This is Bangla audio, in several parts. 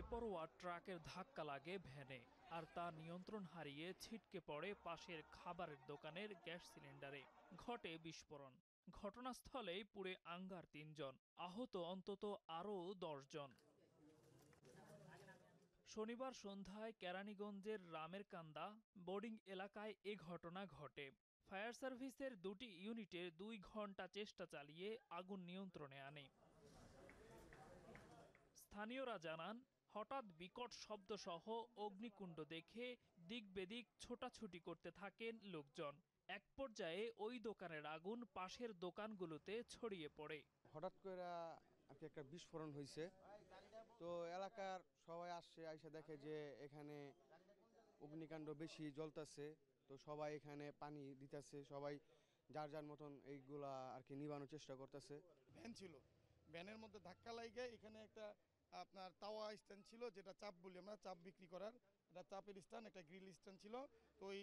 বেপরোয়া ট্রাকের ধাক্কা লাগে ভ্যানে, আর তা নিয়ন্ত্রণ হারিয়ে ছিটকে পড়ে পাশের খাবারের দোকানের গ্যাস সিলিন্ডারে। ঘটে বিস্ফোরণ। ঘটনাস্থলেই পুড়ে আঙ্গার ৩ জন, আহত অন্তত আরও ১০ জন। শনিবার সন্ধ্যায় কেরানীগঞ্জের রামেরকান্দা বোর্ডিং এলাকায় এ ঘটনা ঘটে। ফায়ার সার্ভিসের ২টি ইউনিটের ২ ঘণ্টা চেষ্টা চালিয়ে আগুন নিয়ন্ত্রণে আনে। স্থানীয়রা জানান, হঠাৎ বিকট শব্দসহ অগ্নিকুণ্ড দেখে দিক বেদিক ছোটাছুটি করতে থাকেন লোকজন। এক পর্যায়ে ওই দোকানের আগুন পাশের দোকানগুলোতে ছড়িয়ে পড়ে। হঠাৎ করে একটা বিস্ফোরণ হয়েছে, তো এলাকার সবাই আইসা দেখে যে এখানে অগ্নিকাণ্ড বেশি জ্বলতেছে। তো সবাই এখানে পানি দিতেছে, সবাই যার যার মতন এইগুলা আর কি নিবানোর চেষ্টা করতেছে। ভ্যান ছিল, ভ্যানের মধ্যে ধাক্কা লাগে এখানে একটা আপনার তাওয়া স্ট্যান্ড ছিল, যেটা চাপ বলি আমরা, চাপ বিক্রি করার একটা চাপের স্ট্যান্ড, একটা গ্রিল স্ট্যান্ড ছিল। তো ওই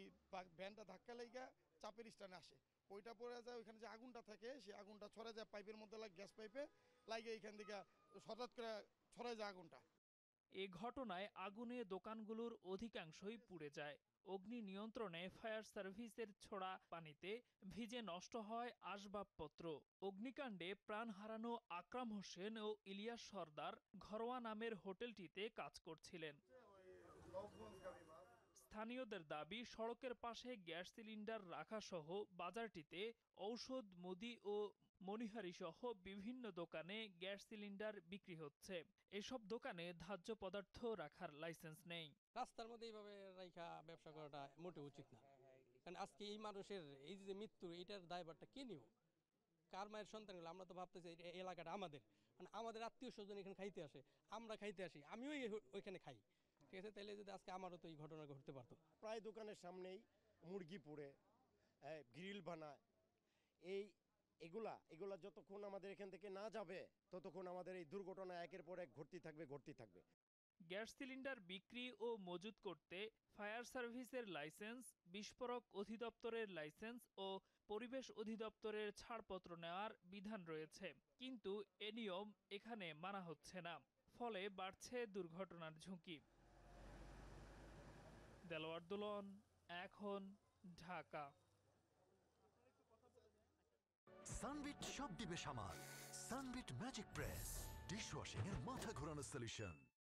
ভ্যানটা ধাক্কা লাগে চাপের স্ট্যান্ডে আসে, ওইটা পড়ে যায়। ওইখানে যে আগুনটা থাকে সেই আগুনটা ছড়ে যায় পাইপের মধ্যে, লাগে গ্যাস পাইপে লাগে, এইখান থেকে হঠাৎ করে ছড়ে যায় আগুনটা। এ ঘটনায় আগুনে দোকানগুলোর অধিকাংশই পুড়ে যায়। অগ্নি নিয়ন্ত্রণে ফায়ার সার্ভিসের ছোড়া পানিতে ভিজে নষ্ট হয় আসবাবপত্র। অগ্নিকাণ্ডে প্রাণ হারানো আকরাম হোসেন ও ইলিয়াস সর্দার ঘরোয়া নামের হোটেলটিতে কাজ করছিলেন। স্থানীয়দের দাবি, সড়কের পাশে গ্যাস সিলিন্ডার রাখাসহ বাজারটিতে ঔষধ, মুদি ও মনিহারি সহ বিভিন্ন দোকানে গ্যাস সিলিন্ডার বিক্রি হচ্ছে। এসব দোকানে ধার্য পদার্থ রাখার লাইসেন্স নেই। রাস্তার মধ্যে এইভাবে রাইখা ব্যবসা করাটা মোটেও উচিত না। কারণ আজকে এই মানুষের এই যে মৃত্যু, এটার দায়ভারটা কে নিব? কার মায়ের সন্তানগুলো? আমরা তো ভাবতেছি এই এলাকাটা আমাদের, মানে আমাদের আত্মীয় স্বজন এখানে খাইতে আসে, আমরা খাইতে আসি, আমিও ওইখানে খাই, ঠিক আছে? তাইলে যদি আজকে আমারও তো এই ঘটনা ঘটতে পারতো। প্রায় দোকানের সামনেই মুরগি পোড়ে, গ্রিল বানায়। এগুলা যতক্ষণ আমাদের এখান থেকে না যাবে ততক্ষণ আমাদের এই দুর্ঘটনা একের পর এক ঘটতে থাকবে। গ্যাস সিলিন্ডার বিক্রি ও মজুত করতে ফায়ার সার্ভিসের লাইসেন্স, বিস্ফোরক অধিদপ্তরের লাইসেন্স ও পরিবেশ অধিদপ্তরের ছাড়পত্র নেওয়ার বিধান রয়েছে, কিন্তু এ নিয়ম এখানে মানা হচ্ছে না। ফলে বাড়ছে দুর্ঘটনার ঝুঁকি। দেলোয়ার দুলন, এখন, ঢাকা। সানবিট সব দিবে সামাল। সানবিট ম্যাজিক প্রেস ডিশওয়াশিং এর মাথা ঘোরানো সলিউশন।